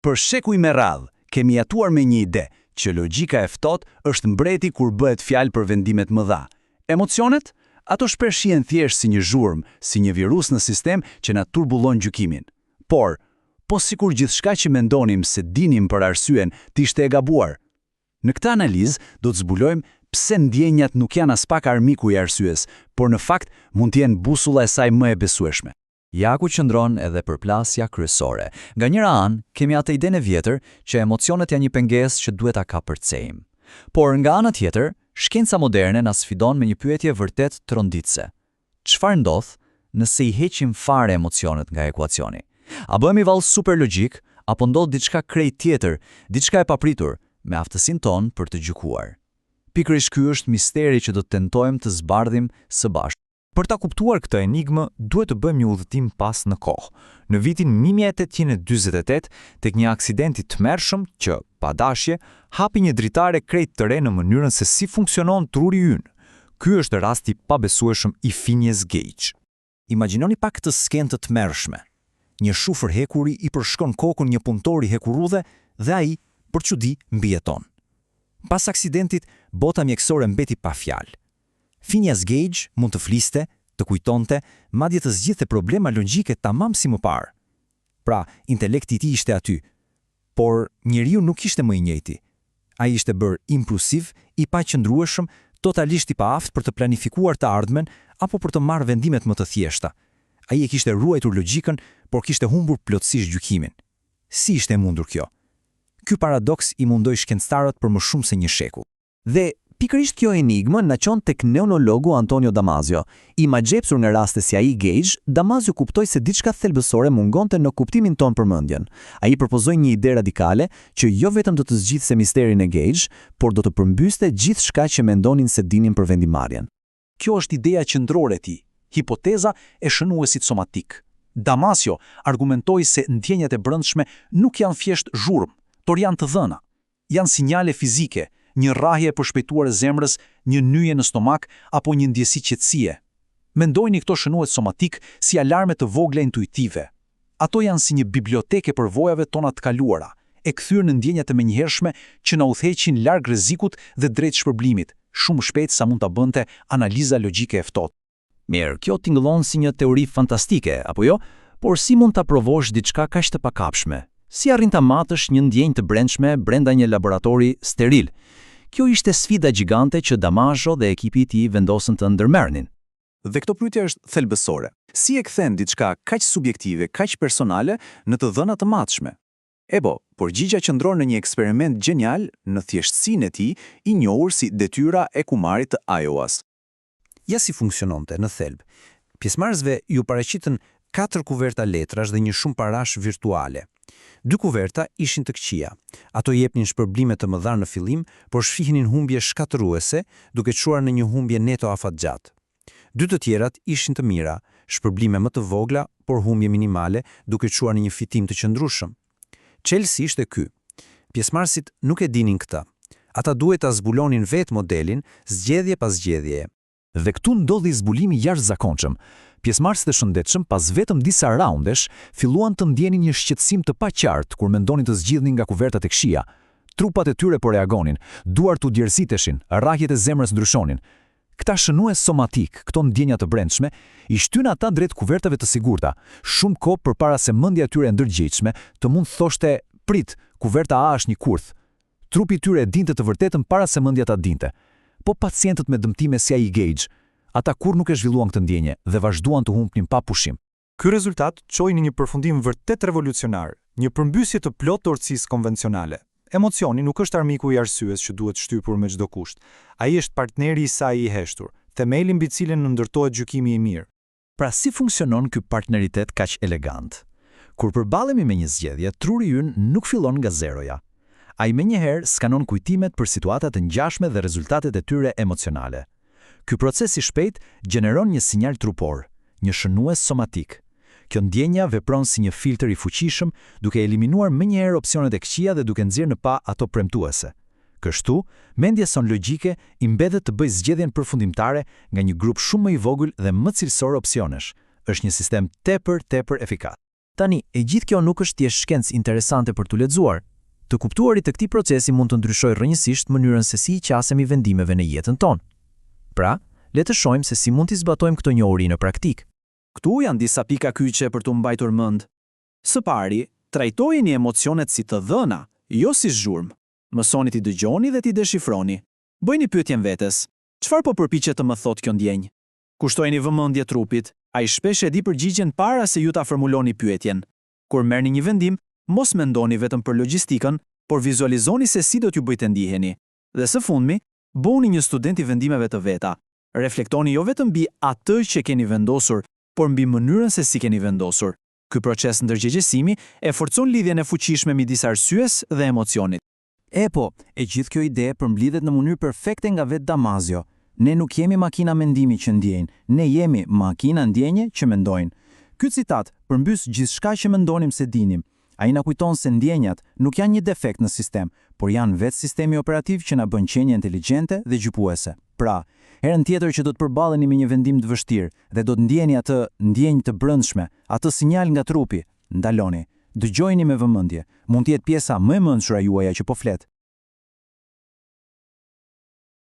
Për shekuj me radhë, kemi jetuar me një ide që logjika e ftohtë është mbreti kur bëhet fjalë për vendimet mëdha. Emocionet? Ato shpesh shihen thjesht si një zhurmë, si një virus në sistem që na turbullon gjykimin. Por, po sikur gjithçka që mendonim se dinim për arsyen të ishte e gabuar. Në këtë analizë do të zbulojmë pse ndjenjat nuk janë as pak armiku i arsyes, por në fakt mund të jenë busulla e saj më e besueshme. Ja ku qëndron edhe përplasja kryesore. Nga njëra anë, kemi atë idenë e vjetër që emocionet janë një pengesë që duhet ta kapërcejmë. Por nga ana tjetër, shkenca moderne na sfidon me një pyetje vërtet tronditëse. Çfarë ndodh nëse i heqim fare emocionet nga ekuacioni? A bëhemi vallë superlogjik apo ndodh diçka krejt tjetër, diçka e papritur, me aftësinë tonë për të gjykuar? Pikërisht ky është misteri që do të tentojmë të zbardhim së bashku. Për ta kuptuar këtë enigmë, duhet të bëjmë një udhëtim pas në kohë. Në vitin 1848, tek një aksidenti tmerrshëm që, pa dashje, hapi një dritare krejt të re në mënyrën se si funksionon truri ynë. Ky është rasti pabesueshëm i Phineas Gage. Imagjinoni pak këtë skenë të tmerrshme. Një shufër hekuri i përshkon kokën një punëtori hekurudhe dhe ai, për çudi, mbijeton. Pas aksidentit, bota mjekësore mbeti pa fjalë. Phineas Gage mund të fliste, të kujtonte, madje të zgjidhte problema logjike tamam si më parë. Pra, intelekti i tij ishte aty, por njeriu nuk ishte më i njëjti. Ai ishte bërë impulsiv, i paqëndrueshëm, totalisht i paaft për të planifikuar të ardhmen apo për të marrë vendimet më të thjeshta. Ai e kishte ruajtur logjikën, por kishte humbur plotësisht gjykimin. Si ishte mundur kjo? Ky paradoks i mundoi shkencëtarët për më shumë se një shekull. Dhe pikërisht kjo enigmë na çon tek neurologu Antonio Damasio. I magjepsur nga raste si ai Gage, Damasio kuptoi se diçka thelbësore mungonte në kuptimin ton për mendjen. Ai propozoi një ide radikale që jo vetëm do të zgjidhte misterin e Gage, por do të përmbyste gjithçka që mendonin se dinin për vendimarrjen. Kjo është ideja qendrore e tij, hipoteza e shënuesit somatik. Damasio argumentoi se ndjenjat e brendshme nuk janë thjesht zhurmë, por janë të dhëna. Janë sinjale fizike, një rrahje e përshpejtuar e zemrës, një nyje në stomak apo një ndjesi qetësie. Mendojini këto shënues somatik si alarme të vogla intuitive. Ato janë si një biblioteke për vojave tona të kaluara, e kthyer në ndjenjat e menjëhershme që na udhëheqin larg rrezikut dhe drejt shpërblimit, shumë shpejt sa mund ta bënte analiza logjike e ftohtë. Mirë, kjo tingëllon si një teori fantastike, apo jo? Por si mund ta provosh diçka kaq të pakapshme? Si arrin ta matësh një ndjenjë të brendshme brenda një laboratori steril? Kjo ishte sfida gjigante që Damasio dhe ekipi i tij vendosën të ndërmerrnin. Dhe këto pyetje është thelbësore. Si e kthen diçka kaq subjektive, kaq personale në të dhëna të matshme? Përgjigja qëndron në një eksperiment genial në thjeshtësinë e tij, i njohur si detyra e kumarit të Iowas. Ja si funksiononte në thelb. Pjesëmarrësve ju paraqiten 4 kuverta letrash dhe një shumë parash virtuale. 2 kuverta ishin të këqija. Ato jepnin shpërblime të mëdha në fillim, por shfihnin humbje shkatëruese, duke çuar në një humbje neto afatgjat. 2 të tjerat ishin të mira, shpërblime më të vogla, por humbje minimale, duke çuar në një fitim të qëndrueshëm. Çelësi ishte ky. Pjesëmarrësit nuk e dinin këtë. Ata duhet ta zbulonin vetë modelin, zgjedhje pas zgjedhjeje. Dhe këtu ndodhi zbulimi jashtëzakonshëm. Pjesëmarrësit e shëndetshëm pas vetëm disa raundesh filluan të ndjenin një shqetësim të paqartë kur mendonin të zgjidhnin nga kuvertat e këqija. Trupat e tyre po reagonin, duart u djersiteshin, rrahjet e zemrës ndryshonin. Këta shënues somatik, këto ndjenja të brendshme, i shtyn ata drejt kuvertave të sigurta, shumë kohë përpara se mendja e tyre e ndërgjegjshme të mund thoshte, prit, kuverta A është një kurth. Trupi i tyre e dinte të vërtetën para se mendja ta dinte. Po pacientët me dëmtime si ai Gage, ata kur nuk e zhvilluan këtë ndjenje dhe vazhduan të humbnin pa pushim. Ky rezultat çoi në një përfundim vërtet revolucionar, një përmbysje të plotë të urtësisë konvencionale. Emocioni nuk është armiku i arsyes që duhet shtypur me çdo kusht. Ai është partneri i saj i heshtur, themeli mbi cilin ndërtohet gjykimi i mirë. Pra si funksionon ky partneritet kaq elegant? Kur përballemi me një zgjedhje, truri ynë nuk fillon nga zeroja. Ai menjëherë skanon kujtimet për situata të ngjashme dhe rezultatet e tyre emocionale. Ky proces i shpejt gjeneron një sinjal trupor, një shënues somatik. Kjo ndjenja vepron si një filtr i fuqishëm, duke eliminuar menjëherë opsionet e këqija dhe duke nxjerrë në pa ato premtuese. Kështu, mendja son logjike i mbetet të bëjë zgjedhjen përfundimtare nga një grup shumë më i vogël dhe më cilësor opsionesh. Është një sistem tepër efikas. Tani, e gjithë kjo nuk është thjesht shkencë interesante për t'u lexuar. Të kuptuarit të këtij procesi mund të ndryshojë rrënjësisht mënyrën se si i qasemi vendimeve në jetën tonë. Pra, le të shohim se si mund t'i zbatojmë këtë njohuri në praktik. Këtu janë disa pika kyçe për t'u mbajtur mend. Së pari, trajtojeni emocionet si të dhëna, jo si zhurmë. Mësoni t'i dëgjoni dhe t'i deshifroni. Bëjni pyetjen vetes. Çfarë po përpiqet të më thotë kjo ndjenjë? Kushtojeni vëmendje trupit. Ai shpesh e di përgjigjen para se ju ta formuloni pyetjen. Kur merrni një vendim, mos mendoni vetëm për logjistikën, por vizualizoni se si do t'ju bëjtë ndiheni. Dhe së fundmi, bëuni një student i vendimeve të veta. Reflektoni jo vetëm mbi atë që keni vendosur, por mbi mënyrën se si keni vendosur. Ky proces ndërgjegjësimi e forcon lidhjen e fuqishme midis arsyes dhe emocionit. E gjithë kjo ide përmblidhet në mënyrë perfekte nga vetë Damasio. Ne nuk jemi makina mendimi që ndjejnë, ne jemi makina ndjenje që mendojnë. Ky citat përmbys gjithçka që mendonim se dinim. Ai na kujton se ndjenjat nuk janë një defekt në sistem, por janë vetë sistemi operativ që na bën qenie inteligjente dhe gjykuese. Pra, herën tjetër që do të përballeni me një vendim të vështirë dhe do të ndjeni atë ndjenjë të brendshme, atë sinjal nga trupi, ndaloni, dëgjojini me vëmendje. Mund të jetë pjesa më e mençura juaja që po flet,